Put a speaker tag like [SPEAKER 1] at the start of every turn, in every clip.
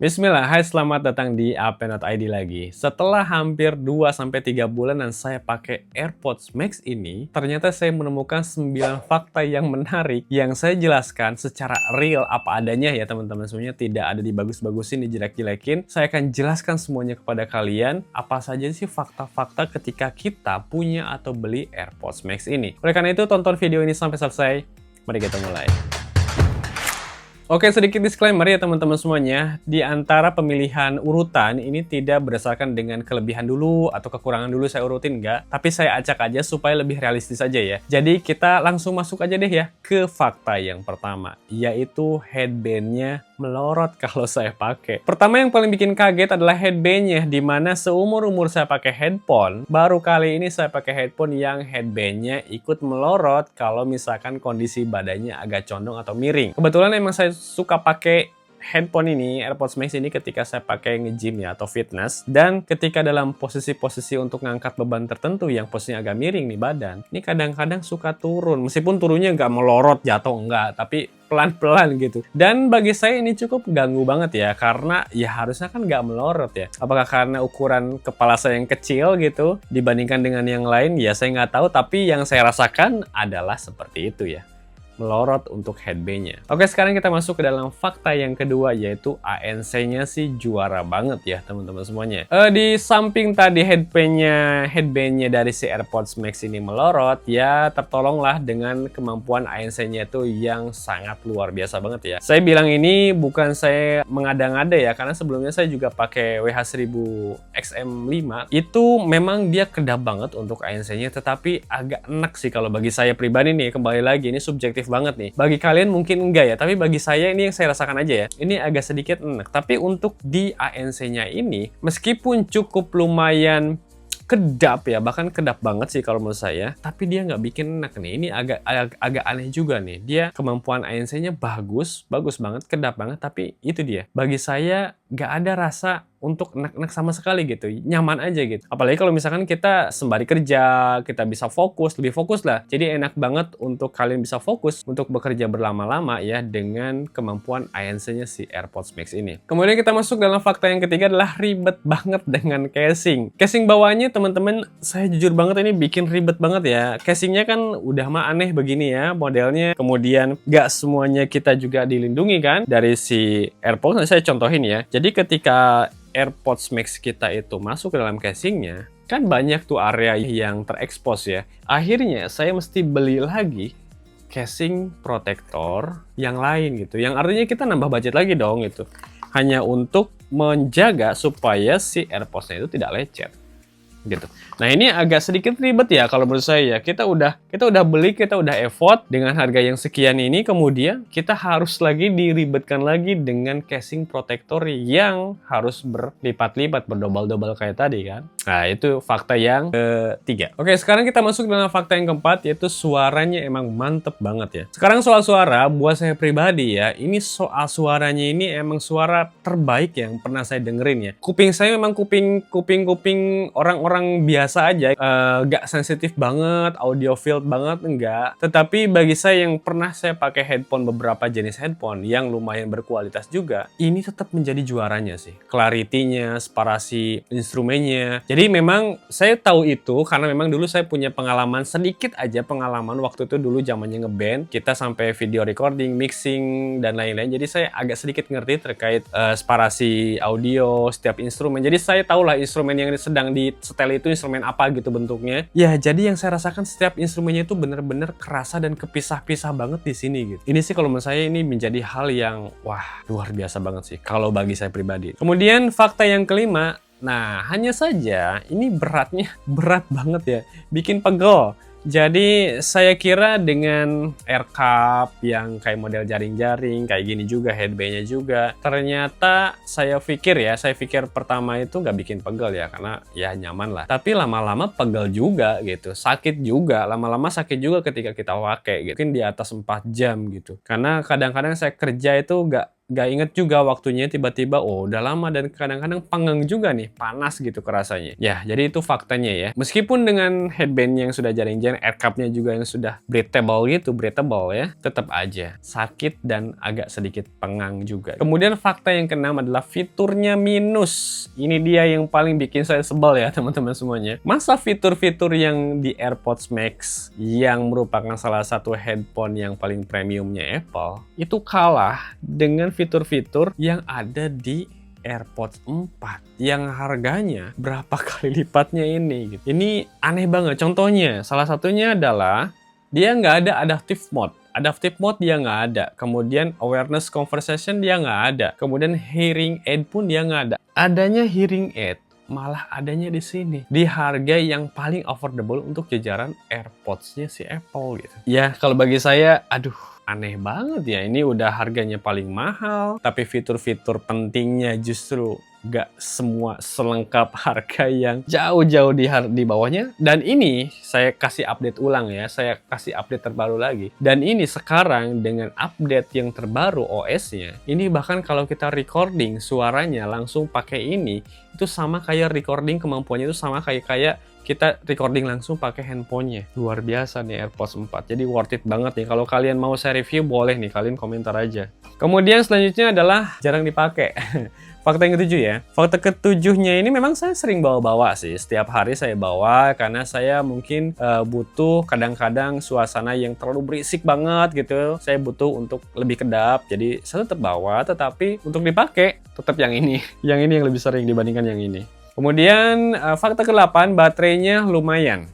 [SPEAKER 1] Bismillah, hai selamat datang di Apenot.id lagi. Setelah hampir 2-3 bulanan saya pakai AirPods Max ini, ternyata saya menemukan 9 fakta yang menarik yang saya jelaskan secara real apa adanya ya teman-teman. Semuanya tidak ada dibagus-bagusin, dijelek-jelekin. Saya akan jelaskan semuanya kepada kalian, apa saja sih fakta-fakta ketika kita punya atau beli AirPods Max ini. Oleh karena itu, tonton video ini sampai selesai. Mari kita mulai. Oke, sedikit disclaimer ya teman-teman semuanya. Di antara pemilihan urutan ini tidak berdasarkan dengan kelebihan dulu atau kekurangan dulu saya urutin, enggak. Tapi saya acak aja supaya lebih realistis aja ya. Jadi kita langsung masuk aja deh ya ke fakta yang pertama, yaitu headbandnya melorot kalau saya pakai. Pertama yang paling bikin kaget adalah headbandnya, dimana seumur-umur saya pakai headphone, baru kali ini saya pakai headphone yang headbandnya ikut melorot kalau misalkan kondisi badannya agak condong atau miring. Kebetulan emang saya suka pakai headphone ini, AirPods Max ini ketika saya pakai nge-gym ya atau fitness, dan ketika dalam posisi-posisi untuk ngangkat beban tertentu yang posisinya agak miring nih badan, ini kadang-kadang suka turun, meskipun turunnya nggak melorot jatuh enggak, tapi pelan-pelan gitu. Dan bagi saya ini cukup ganggu banget ya, karena ya harusnya kan nggak melorot ya. Apakah karena ukuran kepala saya yang kecil gitu dibandingkan dengan yang lain, ya saya nggak tahu, tapi yang saya rasakan adalah seperti itu ya, melorot untuk headbandnya. Oke, sekarang kita masuk ke dalam fakta yang kedua, yaitu ANC-nya sih juara banget ya teman-teman semuanya. Di samping tadi headbandnya dari si AirPods Max ini melorot, ya tertolonglah dengan kemampuan ANC-nya itu yang sangat luar biasa banget ya. Saya bilang ini bukan saya mengada-ngada ya, karena sebelumnya saya juga pakai WH-1000 XM5. Itu memang dia kedap banget untuk ANC-nya, tetapi agak enak sih kalau bagi saya pribadi nih. Kembali lagi, ini subjektif banget nih. Bagi kalian mungkin enggak ya, tapi bagi saya ini yang saya rasakan aja ya. Ini agak sedikit enak. Tapi untuk di ANC-nya ini, meskipun cukup lumayan kedap ya, bahkan kedap banget sih kalau menurut saya, tapi dia nggak bikin enak nih. Ini agak aneh juga nih. Dia kemampuan ANC-nya bagus banget, kedap banget, tapi itu dia. Bagi saya nggak ada rasa untuk enak-enak sama sekali gitu, nyaman aja gitu. Apalagi kalau misalkan kita sembari kerja, kita bisa fokus, lebih fokus lah. Jadi enak banget untuk kalian bisa fokus untuk bekerja berlama-lama ya dengan kemampuan ANC-nya si AirPods Max ini. Kemudian kita masuk dalam fakta yang ketiga adalah ribet banget dengan casing. Casing bawahnya teman-teman, saya jujur banget ini bikin ribet banget ya. Casingnya kan udah mah aneh begini ya modelnya. Kemudian nggak semuanya kita juga dilindungi kan dari si AirPods. Nah, saya contohin ya. Jadi ketika AirPods Max kita itu masuk ke dalam casingnya, kan banyak tuh area yang terekspos ya. Akhirnya saya mesti beli lagi casing protector yang lain gitu. Yang artinya kita nambah budget lagi dong gitu. Hanya untuk menjaga supaya si AirPods-nya itu tidak lecet gitu. Nah, ini agak sedikit ribet ya kalau menurut saya ya. Kita udah beli, kita udah effort dengan harga yang sekian ini, kemudian kita harus lagi diribetkan lagi dengan casing protector yang harus berlipat-lipat, berdobal-dobal kayak tadi kan. Nah, itu fakta yang ketiga. Oke, sekarang kita masuk dalam fakta yang keempat, yaitu suaranya emang mantep banget ya. Sekarang soal suara, buat saya pribadi ya, ini soal suaranya ini emang suara terbaik yang pernah saya dengerin ya. Kuping saya memang kuping orang-orang biasa aja, gak sensitif banget, audiophile banget, enggak. Tetapi bagi saya yang pernah saya pakai headphone, beberapa jenis headphone yang lumayan berkualitas juga, ini tetap menjadi juaranya sih. Clarity-nya, separasi instrumennya. Jadi memang saya tahu itu karena memang dulu saya punya pengalaman, sedikit aja pengalaman waktu itu dulu zamannya ngeband, kita sampai video recording, mixing, dan lain-lain. Jadi saya agak sedikit ngerti terkait separasi audio, setiap instrumen. Jadi saya tahulah instrumen yang sedang di setel itu instrumen apa gitu bentuknya. Ya, jadi yang saya rasakan setiap instrumennya itu bener-bener kerasa dan kepisah-pisah banget di sini gitu. Ini sih kalau menurut saya ini menjadi hal yang wah, luar biasa banget sih kalau bagi saya pribadi. Kemudian fakta yang kelima, nah hanya saja ini beratnya berat banget ya, bikin pegel. Jadi saya kira dengan AirCup yang kayak model jaring-jaring kayak gini juga, headbandnya juga, ternyata saya pikir pertama itu nggak bikin pegel ya, karena ya nyaman lah. Tapi lama-lama pegel juga gitu, sakit juga, lama-lama sakit juga ketika kita pakai gitu. Mungkin di atas 4 jam gitu. Karena kadang-kadang saya kerja itu nggak nggak inget juga waktunya, tiba-tiba oh udah lama, dan kadang-kadang panggang juga nih, panas gitu kerasanya. Ya, jadi itu faktanya ya. Meskipun dengan headband yang sudah jaring-jaring, air cup-nya juga yang sudah breathable ya, tetap aja sakit dan agak sedikit pengang juga. Kemudian fakta yang keenam adalah fiturnya minus. Ini dia yang paling bikin saya sebel ya teman-teman semuanya. Masa fitur-fitur yang di AirPods Max yang merupakan salah satu headphone yang paling premiumnya Apple itu kalah dengan fitur-fitur yang ada di AirPods 4 yang harganya berapa kali lipatnya ini gitu. Ini aneh banget. Contohnya, salah satunya adalah dia nggak ada adaptive mode. Adaptive mode dia nggak ada. Kemudian awareness conversation dia nggak ada. Kemudian hearing aid pun dia nggak ada. Adanya hearing aid malah adanya di sini, di harga yang paling affordable untuk jajaran AirPods-nya si Apple gitu. Ya, kalau bagi saya, aduh, aneh banget ya. Ini udah harganya paling mahal, tapi fitur-fitur pentingnya justru gak semua selengkap harga yang jauh-jauh di bawahnya. Dan ini saya kasih update ulang ya, saya kasih update terbaru lagi. Dan ini sekarang dengan update yang terbaru OS-nya, ini bahkan kalau kita recording suaranya langsung pakai ini, itu sama kayak recording, kemampuannya itu sama kayak kita recording langsung pakai handphonenya. Luar biasa nih AirPods 4. Jadi worth it banget nih. Kalau kalian mau saya review, boleh nih, kalian komentar aja. Kemudian selanjutnya adalah jarang dipakai. Fakta yang ketujuh ya. Fakta ketujuhnya ini memang saya sering bawa-bawa sih. Setiap hari saya bawa karena saya mungkin butuh kadang-kadang suasana yang terlalu berisik banget gitu. Saya butuh untuk lebih kedap. Jadi saya tetap bawa, tetapi untuk dipakai tetap yang ini. Yang ini yang lebih sering dibandingkan yang ini. Kemudian fakta ke-8, baterainya lumayan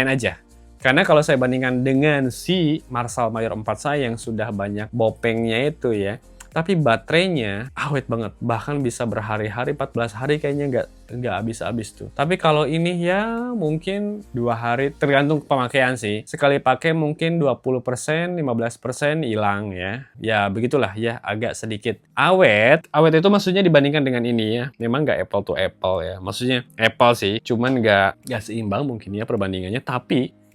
[SPEAKER 1] aja. Karena kalau saya bandingkan dengan si Marshall Mayor 4 saya yang sudah banyak bopengnya itu ya, tapi baterainya awet banget, bahkan bisa berhari-hari, 14 hari kayaknya nggak habis-habis tuh. Tapi kalau ini ya mungkin 2 hari, tergantung pemakaian sih. Sekali pakai mungkin 20%, 15% hilang ya. Ya begitulah ya, agak sedikit awet. Awet itu maksudnya dibandingkan dengan ini ya. Memang nggak apple to apple ya. Maksudnya apple sih, cuman nggak seimbang mungkin ya perbandingannya. Tapi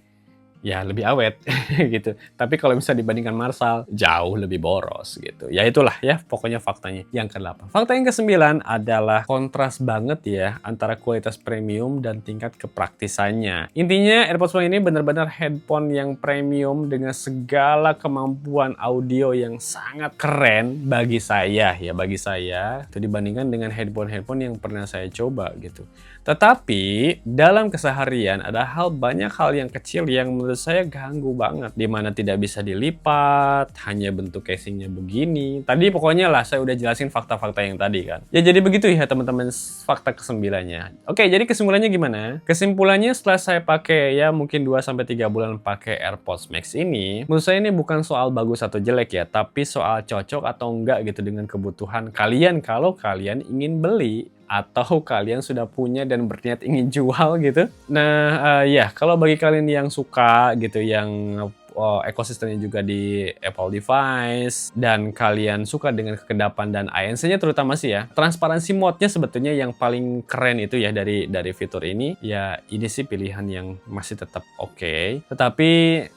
[SPEAKER 1] ya lebih awet gitu. Tapi kalau bisa dibandingkan Marshall, jauh lebih boros gitu. Ya itulah ya pokoknya faktanya. Yang ke-8. Fakta yang ke-9 adalah kontras banget ya antara kualitas premium dan tingkat kepraktisannya. Intinya AirPods Pro ini benar-benar headphone yang premium dengan segala kemampuan audio yang sangat keren bagi saya ya, bagi saya itu dibandingkan dengan headphone-headphone yang pernah saya coba gitu. Tetapi dalam keseharian ada banyak hal yang kecil yang menurut saya ganggu banget, dimana tidak bisa dilipat, hanya bentuk casingnya begini. Tadi pokoknya lah saya udah jelasin fakta-fakta yang tadi kan. Ya jadi begitu ya teman-teman fakta ke-9-nya. Oke, jadi kesimpulannya gimana? Kesimpulannya setelah saya pakai ya mungkin 2-3 bulan pakai AirPods Max ini, menurut saya ini bukan soal bagus atau jelek ya, tapi soal cocok atau enggak gitu dengan kebutuhan kalian kalau kalian ingin beli atau kalian sudah punya dan berniat ingin jual gitu. Nah, ya kalau bagi kalian yang suka gitu, yang ekosistemnya juga di Apple device dan kalian suka dengan kekedapan dan ANC-nya terutama sih ya, transparansi mode-nya sebetulnya yang paling keren itu ya dari fitur ini. Ya ini sih pilihan yang masih tetap oke. Tetapi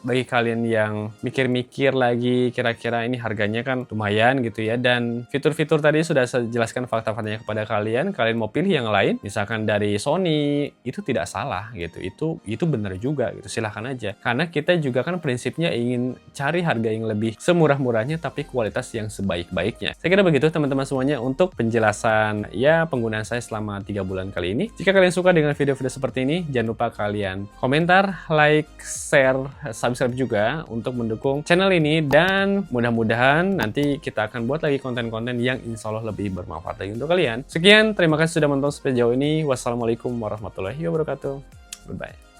[SPEAKER 1] bagi kalian yang mikir-mikir lagi kira-kira ini harganya kan lumayan gitu ya, dan fitur-fitur tadi sudah saya jelaskan fakta-faktanya kepada kalian mau pilih yang lain misalkan dari Sony, itu tidak salah gitu. Itu benar juga gitu. Silahkan aja. Karena kita juga kan prinsipnya ingin cari harga yang lebih semurah-murahnya tapi kualitas yang sebaik-baiknya. Saya kira begitu teman-teman semuanya untuk penjelasan ya penggunaan saya selama 3 bulan kali ini. Jika kalian suka dengan video-video seperti ini, jangan lupa kalian komentar, like, share, subscribe juga untuk mendukung channel ini, dan mudah-mudahan nanti kita akan buat lagi konten-konten yang insya Allah lebih bermanfaat lagi untuk kalian. Sekian, terima kasih sudah menonton sampai sejauh ini. Wassalamualaikum warahmatullahi wabarakatuh. Goodbye.